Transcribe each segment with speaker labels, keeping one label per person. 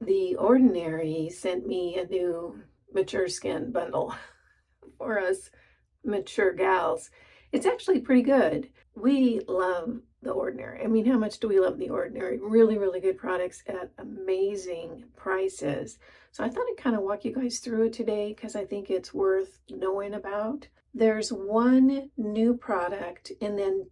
Speaker 1: The Ordinary sent me a new mature skin bundle for us mature gals. It's actually pretty good. We love The Ordinary. I mean, how much do we love The Ordinary? Really, really good products at amazing prices. So I thought I'd kind of walk you guys through it today because I think it's worth knowing about. There's one new product and then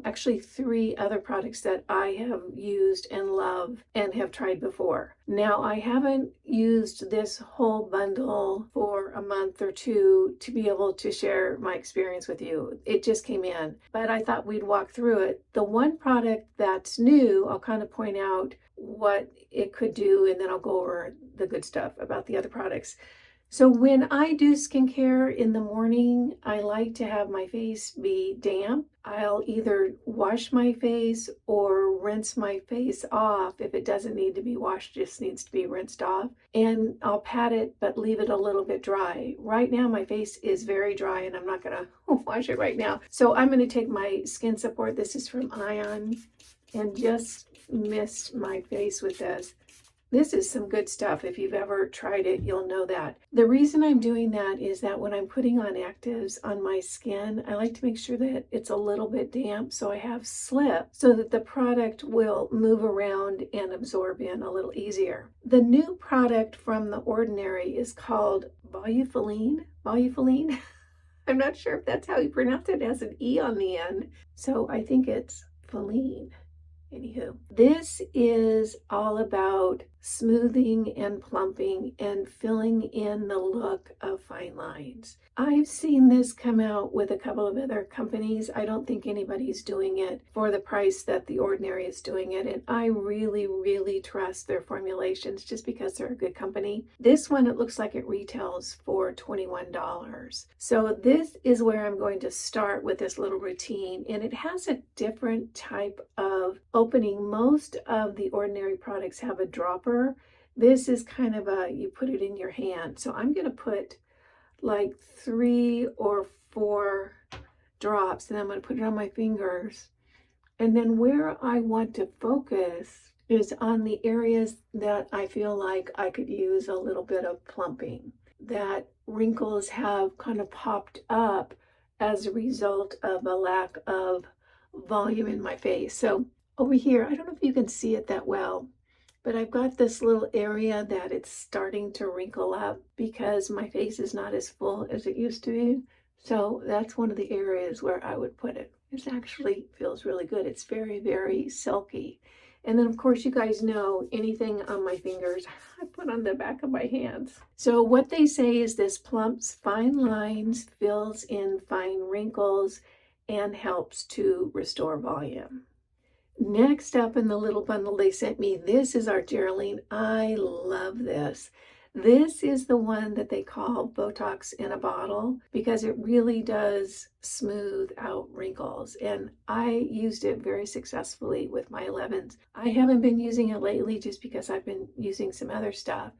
Speaker 1: actually three other products that I have used and love and have tried before. Now, I haven't used this whole bundle for a month or two to be able to share my experience with you. It just came in, but I thought we'd walk through it. The one product that's new, I'll kind of point out what it could do, and then I'll go over the good stuff about the other products. So when I do skincare in the morning, I like to have my face be damp. I'll either wash my face or rinse my face off. If it doesn't need to be washed, just needs to be rinsed off. And I'll pat it, but leave it a little bit dry. Right now, my face is very dry and I'm not gonna wash it right now. So I'm gonna take my Skin Support. This is from Ion, and just mist my face with this. This is some good stuff. If you've ever tried it, you'll know that. The reason I'm doing that is that when I'm putting on actives on my skin, I like to make sure that it's a little bit damp so I have slip so that the product will move around and absorb in a little easier. The new product from The Ordinary is called Volufiline. Volufiline? I'm not sure if that's how you pronounce it. It has an E on the end. So I think it's Feline. Anywho, this is all about smoothing and plumping and filling in the look of fine lines. I've seen this come out with a couple of other companies. I don't think anybody's doing it for the price that The Ordinary is doing it, and I really, really trust their formulations just because they're a good company. This one, it looks like it retails for $21. So this is where I'm going to start with this little routine, and it has a different type of opening. Most of the Ordinary products have a dropper. This is kind of you put it in your hand. So I'm going to put like 3 or 4 drops, and I'm going to put it on my fingers. And then where I want to focus is on the areas that I feel like I could use a little bit of plumping, that wrinkles have kind of popped up as a result of a lack of volume in my face. So over here, I don't know if you can see it that well, but I've got this little area that it's starting to wrinkle up because my face is not as full as it used to be. So that's one of the areas where I would put it. This actually feels really good. It's very, very silky. And then of course, you guys know anything on my fingers, I put on the back of my hands. So what they say is this plumps fine lines, fills in fine wrinkles, and helps to restore volume. Next up in the little bundle they sent me, this is our Geraldine. I love this. This is the one that they call Botox in a bottle because it really does smooth out wrinkles. And I used it very successfully with my 11s. I haven't been using it lately just because I've been using some other stuff.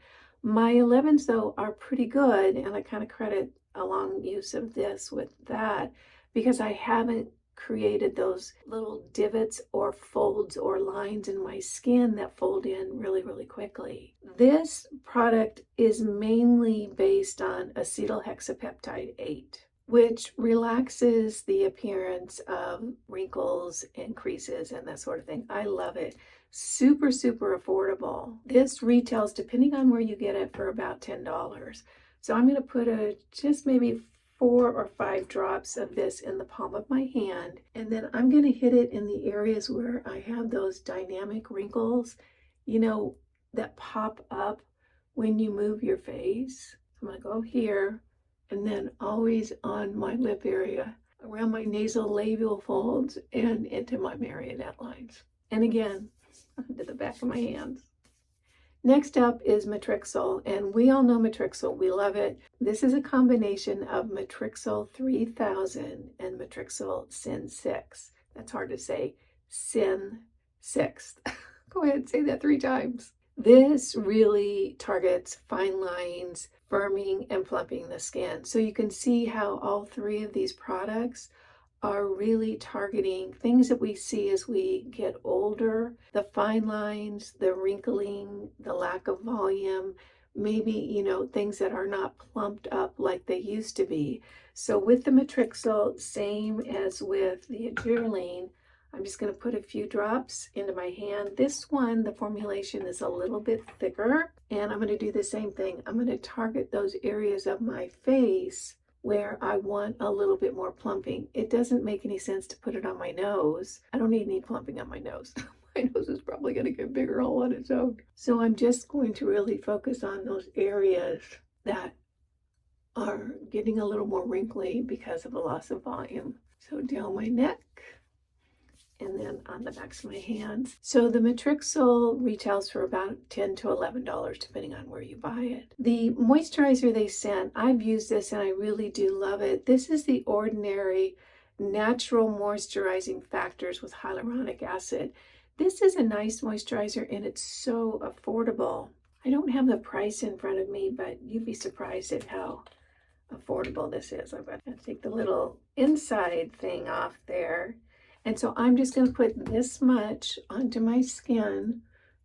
Speaker 1: My 11s though are pretty good, and I kind of credit a long use of this with that because I haven't created those little divots or folds or lines in my skin that fold in really, really quickly. This product is mainly based on acetylhexapeptide 8, which relaxes the appearance of wrinkles and creases and that sort of thing. I love it. Super, super affordable. This retails, depending on where you get it, for about $10. So I'm going to put just maybe 4 or 5 drops of this in the palm of my hand, and then I'm going to hit it in the areas where I have those dynamic wrinkles, you know, that pop up when you move your face. I'm going to go here, and then always on my lip area, around my nasolabial folds, and into my marionette lines. And again, onto the back of my hands. Next up is Matrixyl, and we all know Matrixyl. We love it. This is a combination of Matrixyl 3000 and Matrixyl Sin 6. That's hard to say. Sin 6. Go ahead and say that 3 times. This really targets fine lines, firming, and plumping the skin. So you can see how all 3 of these products are really targeting things that we see as we get older, the fine lines, the wrinkling, the lack of volume, maybe, things that are not plumped up like they used to be. So with the Matrixyl, same as with the Adrenaline, I'm just going to put a few drops into my hand. This one, the formulation is a little bit thicker, and I'm going to do the same thing. I'm going to target those areas of my face where I want a little bit more plumping. It doesn't make any sense to put it on my nose. I don't need any plumping on my nose. My nose is probably going to get bigger all on its own. So I'm just going to really focus on those areas that are getting a little more wrinkly because of the loss of volume. So down my neck, and then on the backs of my hands. So the Matrixyl retails for about $10 to $11 depending on where you buy it. The moisturizer they sent, I've used this and I really do love it. This is the Ordinary Natural Moisturizing Factors with Hyaluronic Acid. This is a nice moisturizer and it's so affordable. I don't have the price in front of me, but you'd be surprised at how affordable this is. I'm going to take the little inside thing off there. And so I'm just going to put this much onto my skin.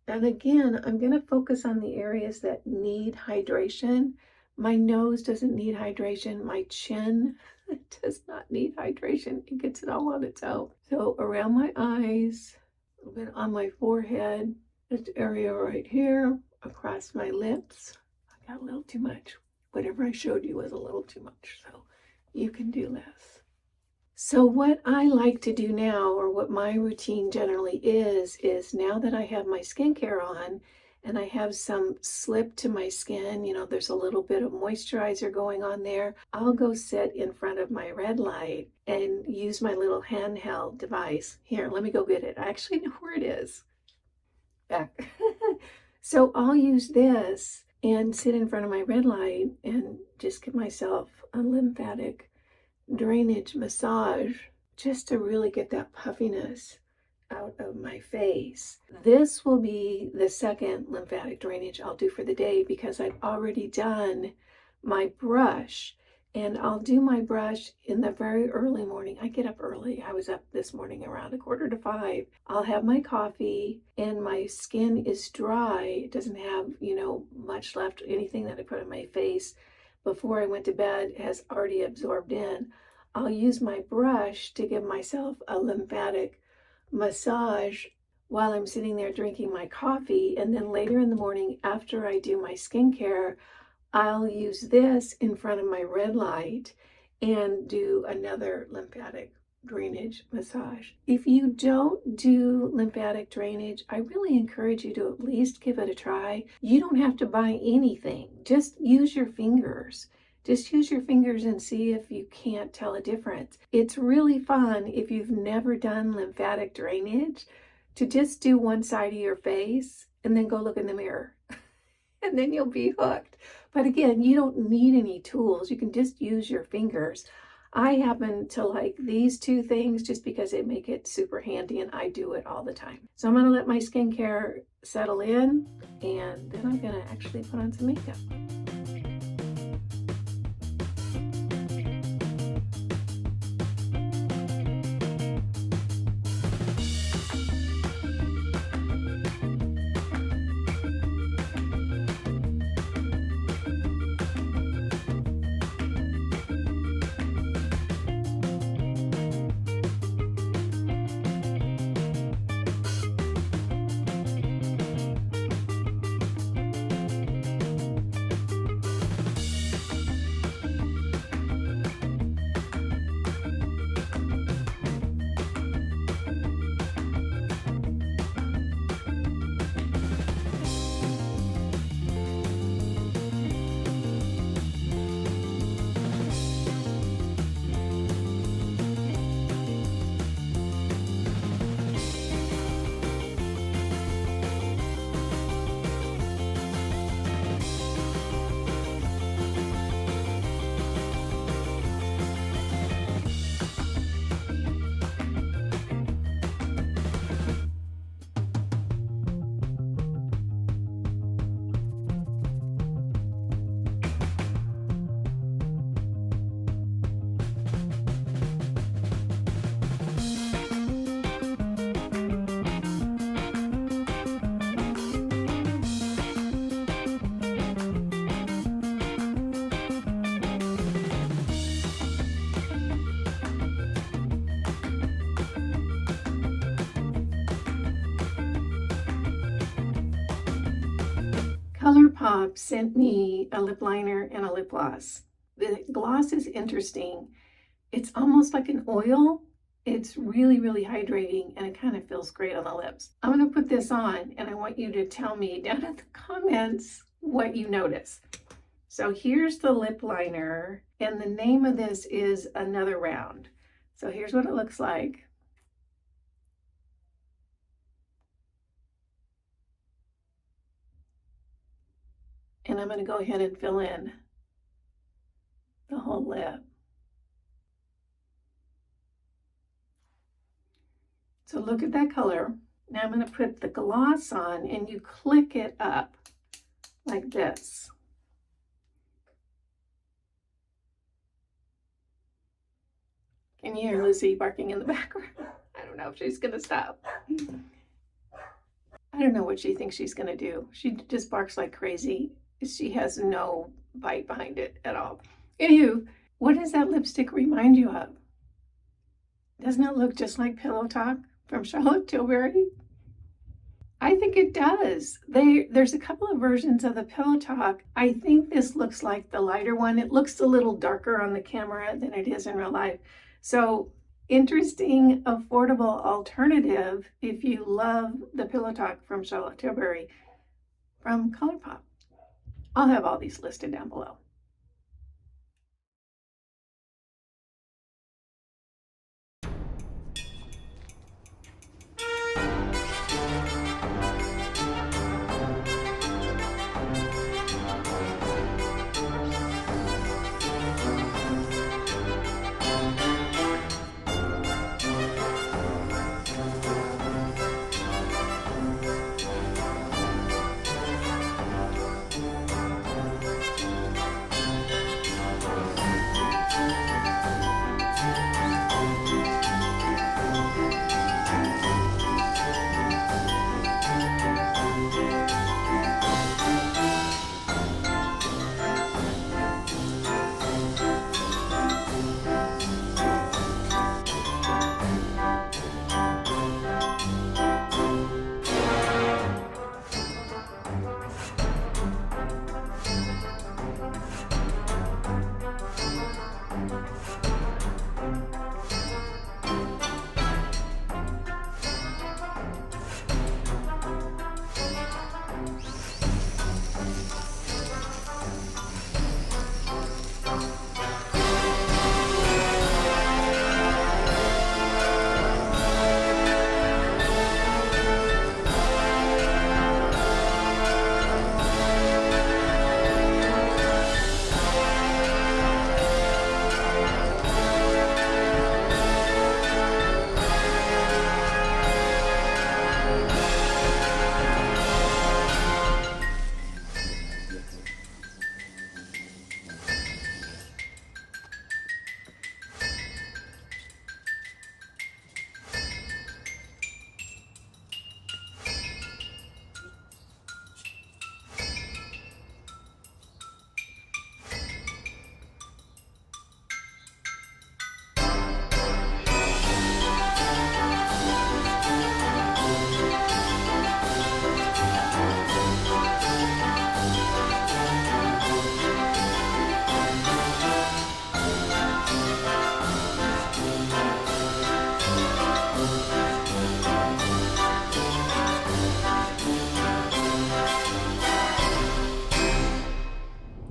Speaker 1: And again, I'm going to focus on the areas that need hydration. My nose doesn't need hydration. My chin does not need hydration. It gets it all on its own. So around my eyes, a bit on my forehead, this area right here, across my lips. I got a little too much. Whatever I showed you was a little too much. So you can do less. So what I like to do now, or what my routine generally is now that I have my skincare on and I have some slip to my skin, there's a little bit of moisturizer going on there, I'll go sit in front of my red light and use my little handheld device. Here, let me go get it. I actually know where it is. Back. So I'll use this and sit in front of my red light and just give myself a lymphatic drainage massage just to really get that puffiness out of my face. This will be the second lymphatic drainage I'll do for the day because I've already done my brush, and I'll do my brush in the very early morning. I get up early. I was up this morning around 4:45. I'll have my coffee and my skin is dry. It doesn't have, much left. Anything that I put on my face before I went to bed has already absorbed in. I'll use my brush to give myself a lymphatic massage while I'm sitting there drinking my coffee. And then later in the morning, after I do my skincare, I'll use this in front of my red light and do another lymphatic drainage massage. If you don't do lymphatic drainage, I really encourage you to at least give it a try. You don't have to buy anything. Just use your fingers. Just use your fingers and see if you can't tell a difference. It's really fun if you've never done lymphatic drainage to just do one side of your face and then go look in the mirror. And then you'll be hooked. But again, you don't need any tools. You can just use your fingers. I happen to like these two things just because they make it super handy and I do it all the time. So I'm going to let my skincare settle in and then I'm going to actually put on some makeup. Colourpop sent me a lip liner and a lip gloss. The gloss is interesting. It's almost like an oil. It's really, really hydrating, and it kind of feels great on the lips. I'm going to put this on, and I want you to tell me down in the comments what you notice. So here's the lip liner, and the name of this is Another Round. So here's what it looks like. And I'm going to go ahead and fill in the whole lip. So look at that color. Now I'm going to put the gloss on, and you click it up like this. Can you hear Lizzie barking in the background? I don't know if she's going to stop. I don't know what she thinks she's going to do. She just barks like crazy. She has no bite behind it at all. Anywho, what does that lipstick remind you of? Doesn't it look just like Pillow Talk from Charlotte Tilbury? I think it does. There's a couple of versions of the Pillow Talk. I think this looks like the lighter one. It looks a little darker on the camera than it is in real life. So interesting, affordable alternative if you love the Pillow Talk from Charlotte Tilbury from Colourpop. I'll have all these listed down below.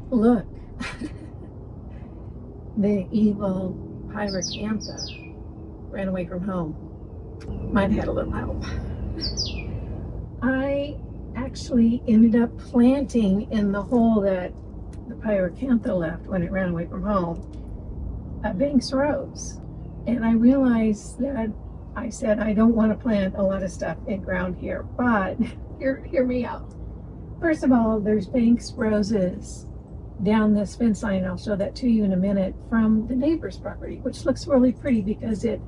Speaker 1: Look, the evil Pyracantha ran away from home. Might have had a little help. I actually ended up planting in the hole that the Pyracantha left when it ran away from home a Banks rose. And I realized that I said I don't want to plant a lot of stuff in ground here, but hear me out. First of all, there's Banks roses down this fence line. I'll show that to you in a minute, from the neighbor's property, which looks really pretty because it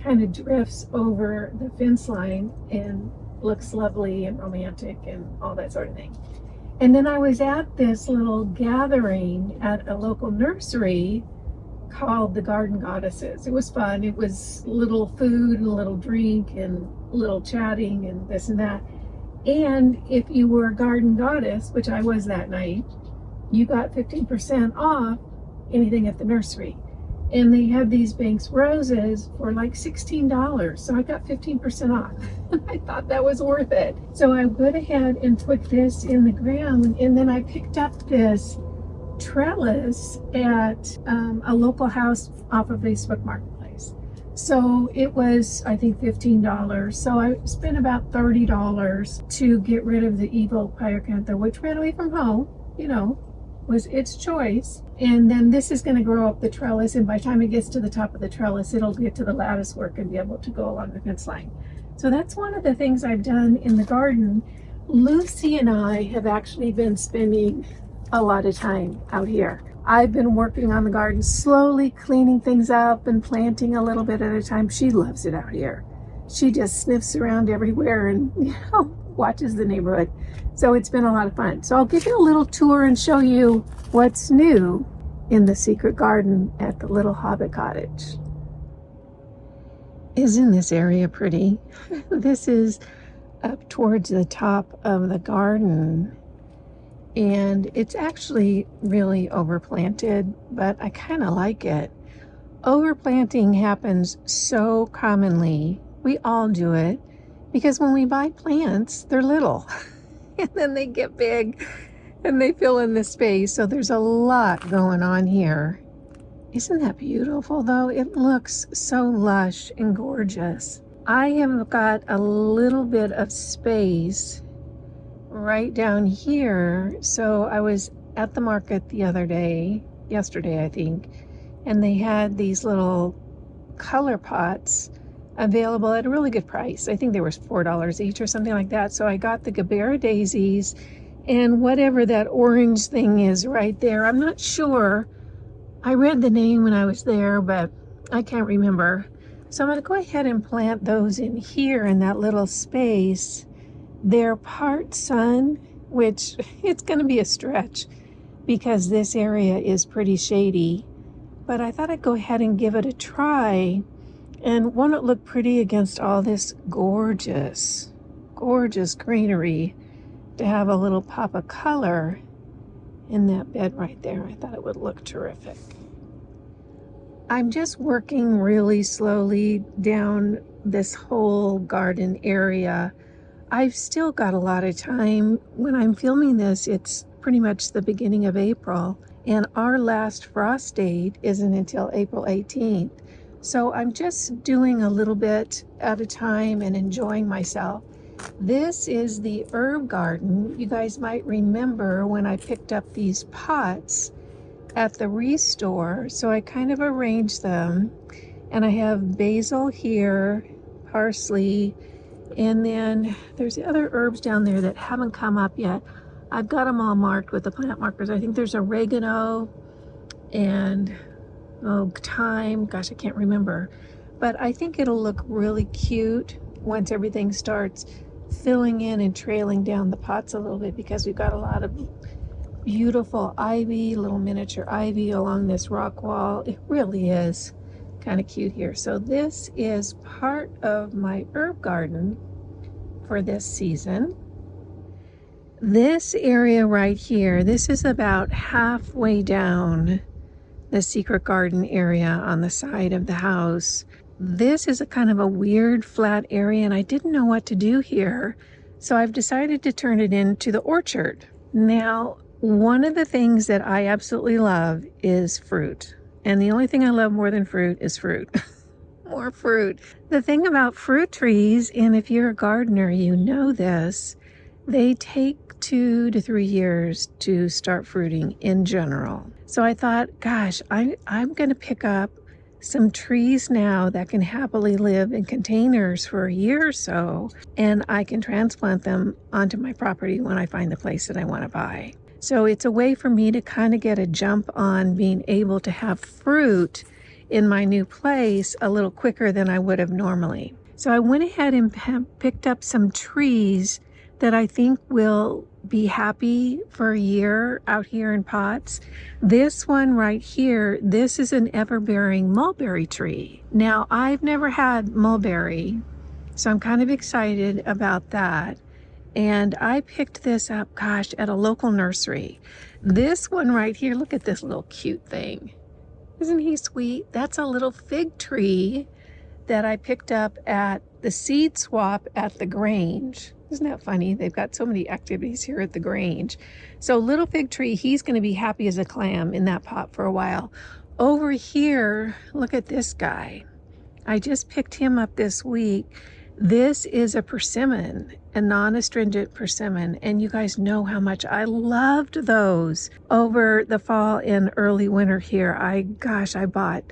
Speaker 1: kind of drifts over the fence line and looks lovely and romantic and all that sort of thing. And then I was at this little gathering at a local nursery called the Garden Goddesses. It was fun. It was little food and a little drink and little chatting and this and that. And if you were a garden goddess, which I was that night, you got 15% off anything at the nursery. And they had these Banks roses for like $16. So I got 15% off. I thought that was worth it. So I went ahead and put this in the ground, and then I picked up this trellis at a local house off of Facebook Marketplace. So it was, I think, $15. So I spent about $30 to get rid of the evil pyracantha, which ran away from home, you know, was its choice. And then this is going to grow up the trellis, and by the time it gets to the top of the trellis, it'll get to the lattice work and be able to go along the fence line. So that's one of the things I've done in the garden. Lucy and I have actually been spending a lot of time out here. I've been working on the garden, slowly cleaning things up and planting a little bit at a time. She loves it out here. She just sniffs around everywhere and, you know, watches the neighborhood. So it's been a lot of fun. So I'll give you a little tour and show you what's new in the secret garden at the little Hobbit cottage. Isn't this area pretty? This is up towards the top of the garden, and it's actually really overplanted, but I kind of like it. Overplanting happens so commonly. We all do it because when we buy plants, they're little and then they get big and they fill in the space. So there's a lot going on here. Isn't that beautiful though? It looks so lush and gorgeous. I have got a little bit of space right down here. So I was at the market the other day, yesterday I think, and they had these little color pots available at a really good price. I think they were $4 each or something like that. So I got the Gabbera daisies and whatever that orange thing is right there. I'm not sure. I read the name when I was there, but I can't remember. So I'm going to go ahead and plant those in here in that little space. They're part sun, which it's going to be a stretch because this area is pretty shady. But I thought I'd go ahead and give it a try. And won't it look pretty against all this gorgeous, gorgeous greenery to have a little pop of color in that bed right there? I thought it would look terrific. I'm just working really slowly down this whole garden area. I've still got a lot of time. When I'm filming this, it's pretty much the beginning of April, and our last frost date isn't until April 18th. So I'm just doing a little bit at a time and enjoying myself. This is the herb garden. You guys might remember when I picked up these pots at the Restore. So I kind of arranged them, and I have basil here, parsley, and then there's the other herbs down there that haven't come up yet. I've got them all marked with the plant markers. I think there's oregano and thyme. Gosh, I can't remember. But I think it'll look really cute once everything starts filling in and trailing down the pots a little bit, because we've got a lot of beautiful ivy, little miniature ivy along this rock wall. It really is kind of cute here. So this is part of my herb garden for this season. This area right here, this is about halfway down the secret garden area on the side of the house. This is a kind of a weird flat area, and I didn't know what to do here. So I've decided to turn it into the orchard. Now, one of the things that I absolutely love is fruit. And the only thing I love more than fruit is fruit. More fruit. The thing about fruit trees, and if you're a gardener, you know this, they take 2 to 3 years to start fruiting in general. So I thought, gosh, I'm going to pick up some trees now that can happily live in containers for a year or so, and I can transplant them onto my property when I find the place that I want to buy. So it's a way for me to kind of get a jump on being able to have fruit in my new place a little quicker than I would have normally. So I went ahead and picked up some trees that I think will be happy for a year out here in pots. This one right here, this is an ever-bearing mulberry tree. Now, I've never had mulberry, so I'm kind of excited about that. And I picked this up, gosh, at a local nursery. This one right here, look at this little cute thing. Isn't he sweet? That's a little fig tree that I picked up at the seed swap at the Grange. Isn't that funny? They've got so many activities here at the Grange. So little fig tree, he's going to be happy as a clam in that pot for a while. Over here, look at this guy. I just picked him up this week. This is a persimmon, a non-astringent persimmon, and you guys know how much I loved those over the fall and early winter here. I bought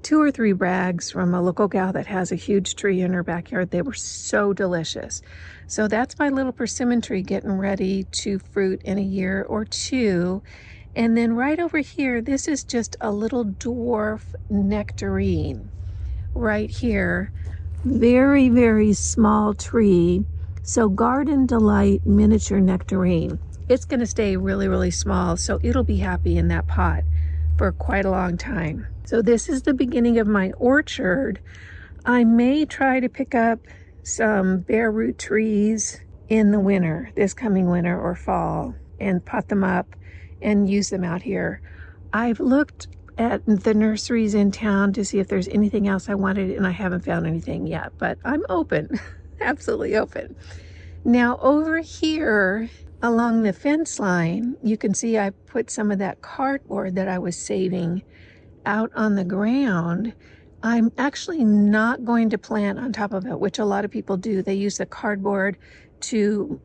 Speaker 1: 2 or 3 bags from a local gal that has a huge tree in her backyard. They were so delicious. So that's my little persimmon tree getting ready to fruit in a year or two. And then right over here, this is just a little dwarf nectarine right here. Very, very small tree. So Garden Delight miniature nectarine. It's going to stay really, really small, so it'll be happy in that pot for quite a long time. So this is the beginning of my orchard. I may try to pick up some bare root trees in the winter, this coming winter or fall, and pot them up and use them out here. I've looked at the nurseries in town to see if there's anything else I wanted, and I haven't found anything yet, but I'm open, absolutely open. Now over here along the fence line, you can see I put some of that cardboard that I was saving out on the ground. I'm actually not going to plant on top of it, which a lot of people do. They use the cardboard to,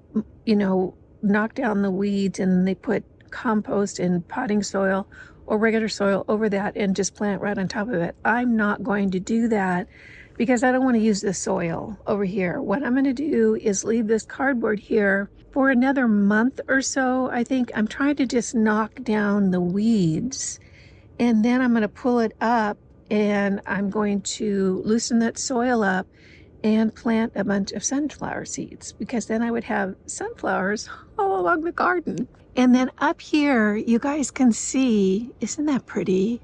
Speaker 1: knock down the weeds, and they put compost and potting soil or regular soil over that and just plant right on top of it. I'm not going to do that because I don't want to use the soil over here. What I'm going to do is leave this cardboard here for another month or so. I think I'm trying to just knock down the weeds, and then I'm going to pull it up and I'm going to loosen that soil up and plant a bunch of sunflower seeds, because then I would have sunflowers all along the garden. And then up here, you guys can see, isn't that pretty?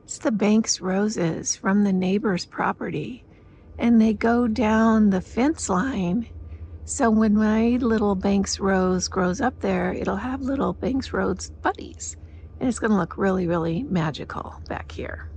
Speaker 1: It's the Banks roses from the neighbor's property. And they go down the fence line. So when my little Banks rose grows up there, it'll have little Banks rose buddies. And it's gonna look really, really magical back here.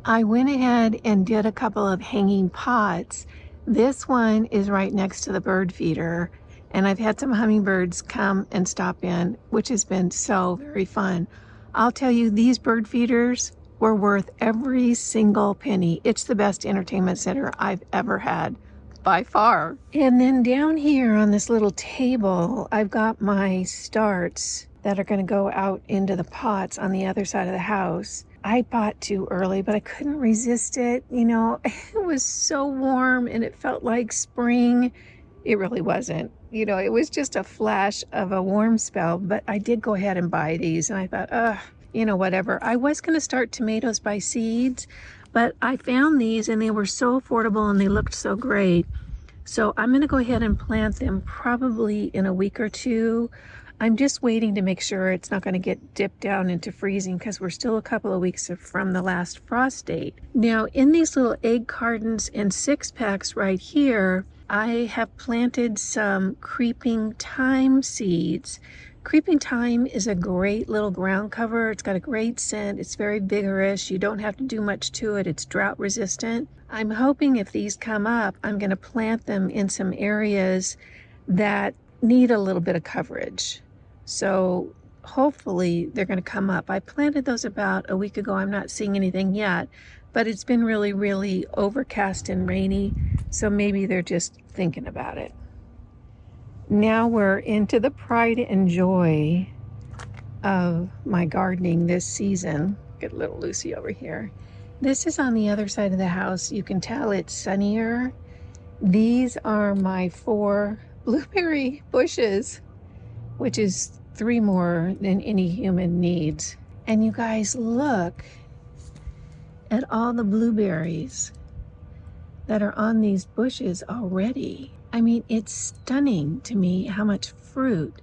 Speaker 1: I went ahead and did a couple of hanging pots. This one is right next to the bird feeder. And I've had some hummingbirds come and stop in, which has been so very fun. I'll tell you, these bird feeders were worth every single penny. It's the best entertainment center I've ever had, by far. And then down here on this little table, I've got my starts that are going to go out into the pots on the other side of the house. I bought too early, but I couldn't resist it. It was so warm and it felt like spring. It really wasn't. It was just a flash of a warm spell, but I did go ahead and buy these, and I thought, whatever. I was going to start tomatoes by seeds, but I found these and they were so affordable and they looked so great. So I'm going to go ahead and plant them probably in a week or two. I'm just waiting to make sure it's not going to get dipped down into freezing, because we're still a couple of weeks from the last frost date. Now, in these little egg cartons and 6-packs right here, I have planted some creeping thyme seeds. Creeping thyme is a great little ground cover. It's got a great scent. It's very vigorous. You don't have to do much to it. It's drought resistant. I'm hoping if these come up, I'm going to plant them in some areas that need a little bit of coverage. So hopefully they're going to come up. I planted those about a week ago. I'm not seeing anything yet, but it's been really, really overcast and rainy. So maybe they're just thinking about it. Now we're into the pride and joy of my gardening this season. Get little Lucy over here. This is on the other side of the house. You can tell it's sunnier. These are my 4 blueberry bushes, which is 3 more than any human needs. And you guys, look at all the blueberries that are on these bushes already. I mean, it's stunning to me how much fruit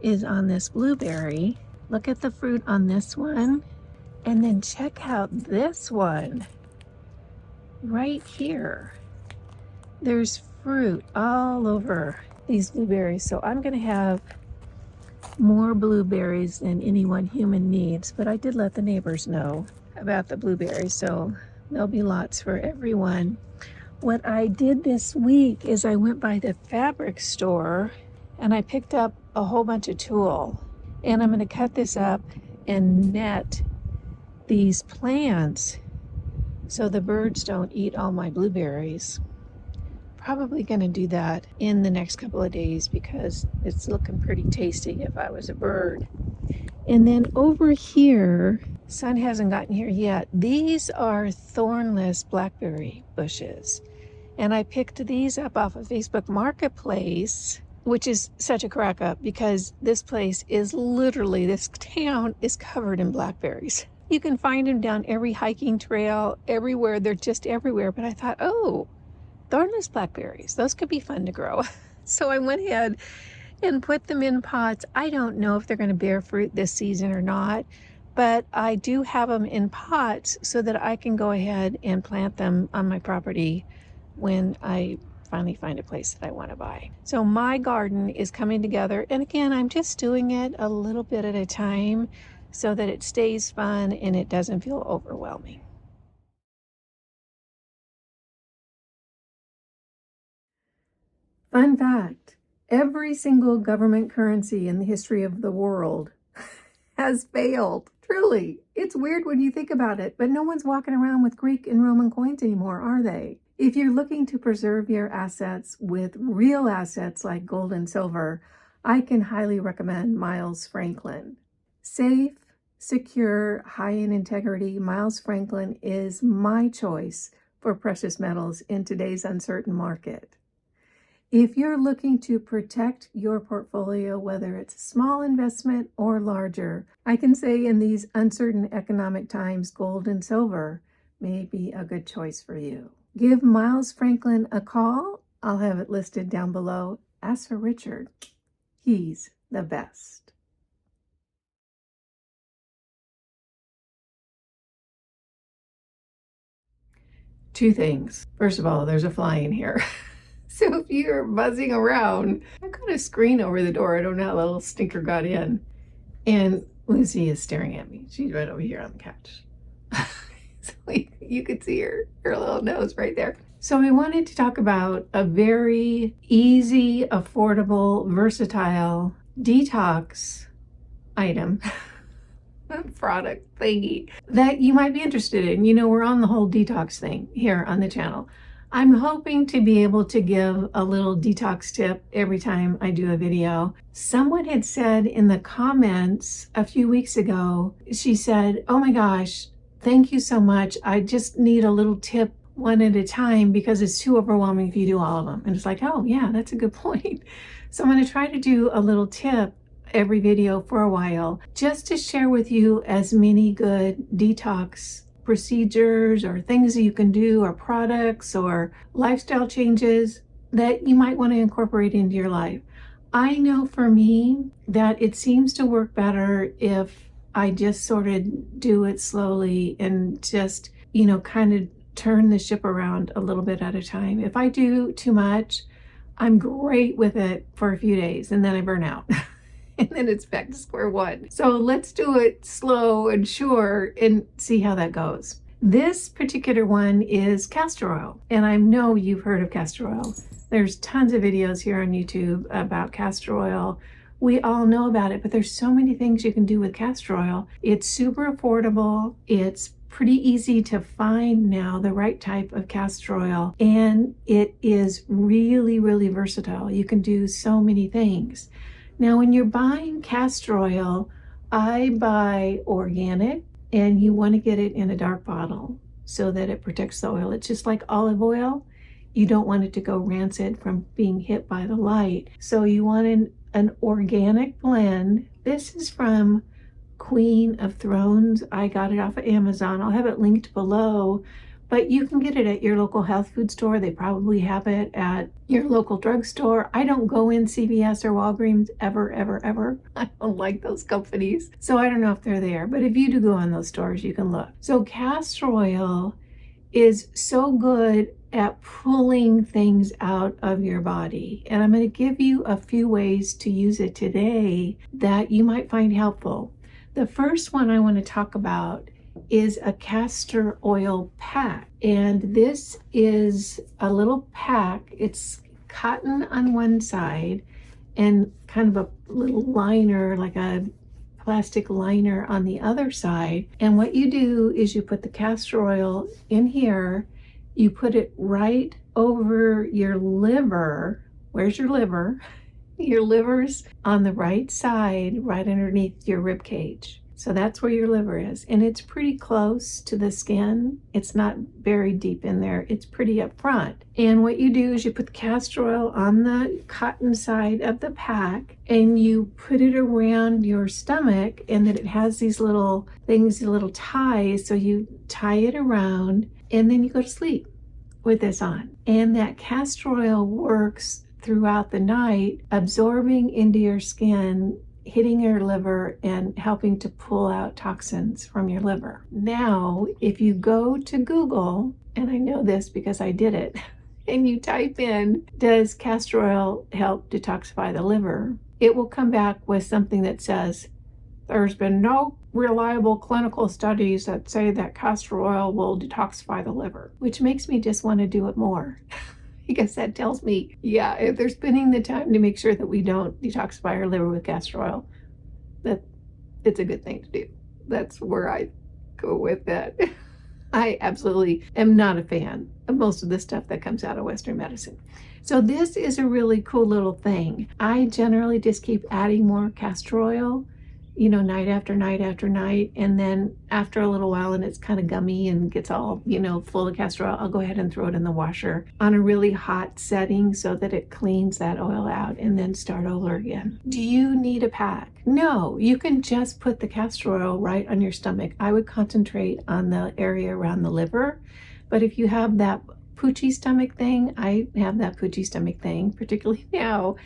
Speaker 1: is on this blueberry. Look at the fruit on this one. And then check out this one right here. There's fruit all over these blueberries. So I'm going to have more blueberries than any one human needs, but I did let the neighbors know about the blueberries, so there'll be lots for everyone. What I did this week is I went by the fabric store and I picked up a whole bunch of tulle, and I'm going to cut this up and net these plants so the birds don't eat all my blueberries. Probably going to do that in the next couple of days because it's looking pretty tasty if I was a bird. And then over here, sun hasn't gotten here yet. These are thornless blackberry bushes. And I picked these up off of Facebook Marketplace, which is such a crack up because this place is literally, this town is covered in blackberries. You can find them down every hiking trail, everywhere. They're just everywhere. But I thought, oh, thornless blackberries, those could be fun to grow. So I went ahead and put them in pots. I don't know if they're going to bear fruit this season or not, but I do have them in pots so that I can go ahead and plant them on my property when I finally find a place that I want to buy. So my garden is coming together, and again, I'm just doing it a little bit at a time so that it stays fun and it doesn't feel overwhelming. Fun fact, every single government currency in the history of the world has failed. Truly, it's weird when you think about it, but no one's walking around with Greek and Roman coins anymore, are they? If you're looking to preserve your assets with real assets like gold and silver, I can highly recommend Miles Franklin. Safe, secure, high in integrity, Miles Franklin is my choice for precious metals in today's uncertain market. If you're looking to protect your portfolio, whether it's a small investment or larger, I can say in these uncertain economic times, gold and silver may be a good choice for you. Give Miles Franklin a call. I'll have it listed down below. Ask for Richard. He's the best. Two things. First of all, there's a fly in here. So if you're buzzing around, I've got a screen over the door. I don't know how the little stinker got in. And Lucy is staring at me. She's right over here on the couch. So you could see her little nose right there. So we wanted to talk about a very easy, affordable, versatile detox item, product thingy that you might be interested in. You know, we're on the whole detox thing here on the channel. I'm hoping to be able to give a little detox tip every time I do a video. Someone had said in the comments a few weeks ago, she said, oh my gosh, thank you so much. I just need a little tip one at a time because it's too overwhelming if you do all of them. And it's like, oh yeah, that's a good point. So I'm going to try to do a little tip every video for a while, just to share with you as many good detox procedures or things that you can do or products or lifestyle changes that you might want to incorporate into your life. I know for me that it seems to work better if I just sort of do it slowly and just, you know, kind of turn the ship around a little bit at a time. If I do too much, I'm great with it for a few days and then I burn out. And then it's back to square one. So let's do it slow and sure and see how that goes. This particular one is castor oil. And I know you've heard of castor oil. There's tons of videos here on YouTube about castor oil. We all know about it, but there's so many things you can do with castor oil. It's super affordable. It's pretty easy to find now the right type of castor oil. And it is really, really versatile. You can do so many things. Now, when you're buying castor oil, I buy organic, and you want to get it in a dark bottle so that it protects the oil. It's just like olive oil. You don't want it to go rancid from being hit by the light. So you want an organic blend. This is from Queen of Thrones. I got it off of Amazon. I'll have it linked below. But you can get it at your local health food store. They probably have it at your local drugstore. I don't go in CVS or Walgreens ever, ever, ever. I don't like those companies. So I don't know if they're there. But if you do go in those stores, you can look. So castor oil is so good at pulling things out of your body. And I'm going to give you a few ways to use it today that you might find helpful. The first one I want to talk about is a castor oil pack. And this is a little pack. It's cotton on one side and kind of a little liner, like a plastic liner on the other side. And what you do is you put the castor oil in here, you put it right over your liver. Where's your liver? Your liver's on the right side, right underneath your rib cage. So that's where your liver is. And it's pretty close to the skin. It's not very deep in there. It's pretty up front. And what you do is you put the castor oil on the cotton side of the pack and you put it around your stomach, and then it has these little things, little ties. So you tie it around and then you go to sleep with this on. And that castor oil works throughout the night, absorbing into your skin, hitting your liver and helping to pull out toxins from your liver. Now, if you go to Google, and I know this because I did it, and you type in, does castor oil help detoxify the liver? It will come back with something that says, there's been no reliable clinical studies that say that castor oil will detoxify the liver, which makes me just want to do it more. Because that tells me, yeah, if they're spending the time to make sure that we don't detoxify our liver with castor oil, that it's a good thing to do. That's where I go with that. I absolutely am not a fan of most of the stuff that comes out of Western medicine. So this is a really cool little thing. I generally just keep adding more castor oil, you know, night after night after night. And then after a little while and it's kind of gummy and gets all, you know, full of castor oil, I'll go ahead and throw it in the washer on a really hot setting so that it cleans that oil out and then start over again. Do you need a pack? No, you can just put the castor oil right on your stomach. I would concentrate on the area around the liver. But if you have that poochy stomach thing, I have that poochy stomach thing, particularly now,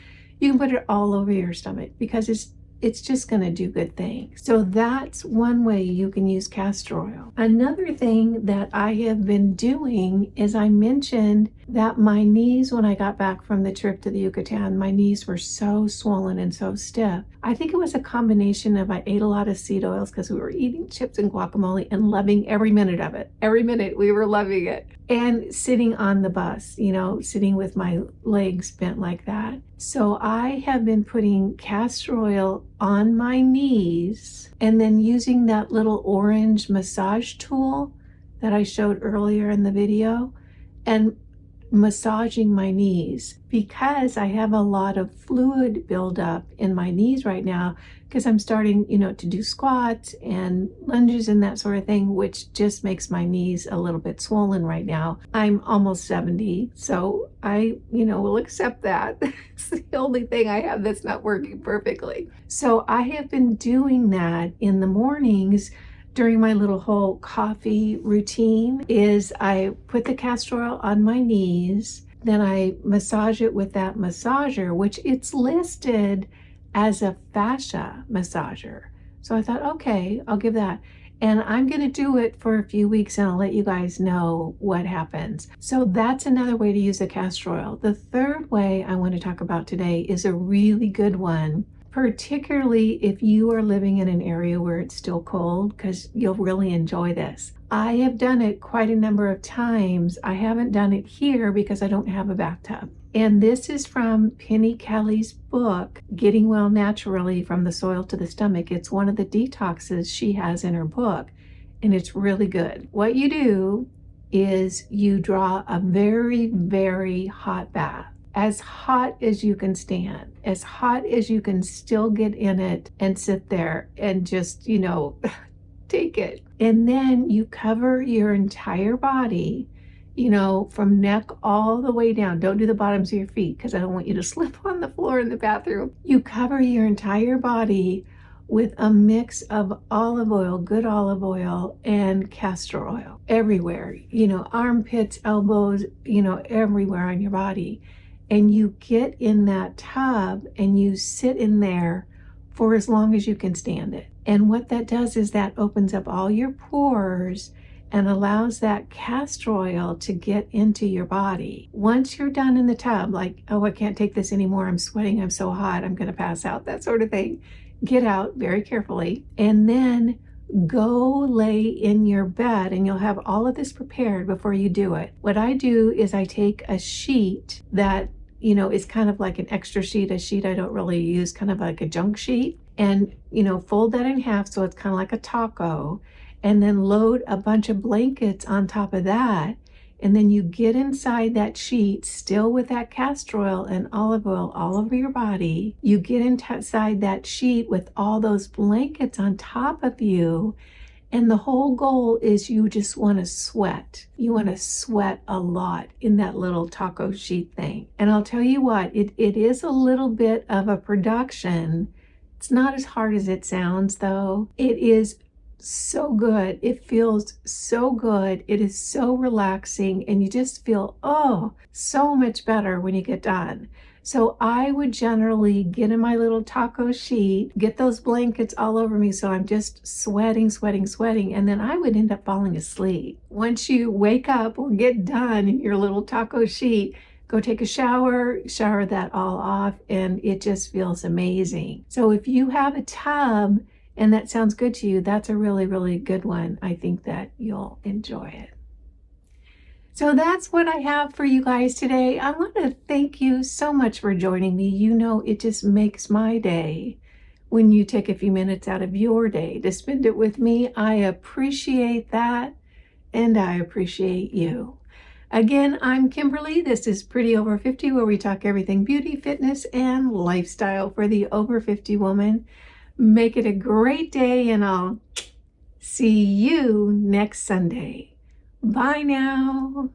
Speaker 1: you can put it all over your stomach because it's just going to do good things. So that's one way you can use castor oil. Another thing that I have been doing is I mentioned that my knees, when I got back from the trip to the Yucatan, my knees were so swollen and so stiff. I think it was a combination of I ate a lot of seed oils because we were eating chips and guacamole and loving every minute of it. Every minute we were loving it. And sitting on the bus, you know, sitting with my legs bent like that. So I have been putting castor oil on my knees and then using that little orange massage tool that I showed earlier in the video and massaging my knees because I have a lot of fluid buildup in my knees right now because I'm starting, you know, to do squats and lunges and that sort of thing, which just makes my knees a little bit swollen right now. I'm almost 70, so I, you know, will accept that. It's the only thing I have that's not working perfectly. So I have been doing that in the mornings during my little whole coffee routine is I put the castor oil on my knees, then I massage it with that massager, which it's listed as a fascia massager. So I thought, okay, I'll give that. And I'm going to do it for a few weeks and I'll let you guys know what happens. So that's another way to use the castor oil. The third way I want to talk about today is a really good one, particularly if you are living in an area where it's still cold, because you'll really enjoy this. I have done it quite a number of times. I haven't done it here because I don't have a bathtub. And this is from Penny Kelly's book, Getting Well Naturally from the Soil to the Stomach. It's one of the detoxes she has in her book, and it's really good. What you do is you draw a very, very hot bath. As hot as you can stand, as hot as you can still get in it and sit there and just, you know, take it. And then you cover your entire body, you know, from neck all the way down. Don't do the bottoms of your feet because I don't want you to slip on the floor in the bathroom. You cover your entire body with a mix of olive oil, good olive oil, and castor oil everywhere, you know, armpits, elbows, you know, everywhere on your body. And you get in that tub and you sit in there for as long as you can stand it. And what that does is that opens up all your pores and allows that castor oil to get into your body. Once you're done in the tub, like, oh, I can't take this anymore, I'm sweating, I'm so hot, I'm gonna pass out, that sort of thing, get out very carefully, and then go lay in your bed, and you'll have all of this prepared before you do it. What I do is I take a sheet that, you know, is kind of like an extra sheet, a sheet I don't really use, kind of like a junk sheet, and, you know, fold that in half so it's kind of like a taco, and then load a bunch of blankets on top of that. And then you get inside that sheet, still with that castor oil and olive oil all over your body. You get inside that sheet with all those blankets on top of you. And the whole goal is you just want to sweat. You want to sweat a lot in that little taco sheet thing. And I'll tell you what, it is a little bit of a production. It's not as hard as it sounds, though. It is so good. It feels so good. It is so relaxing, and you just feel, oh, so much better when you get done. So I would generally get in my little taco sheet, get those blankets all over me, so I'm just sweating, and then I would end up falling asleep. Once you wake up or get done in your little taco sheet, go take a shower that all off, and it just feels amazing. So if you have a tub and that sounds good to you, that's a really, really good one. I think that you'll enjoy it. So that's what I have for you guys today. I want to thank you so much for joining me. You know, it just makes my day when you take a few minutes out of your day to spend it with me. I appreciate that, and I appreciate you. Again, I'm Kimberly. This is Pretty Over 50, where we talk everything beauty, fitness, and lifestyle for the over 50 woman. Make it a great day, and I'll see you next Sunday. Bye now.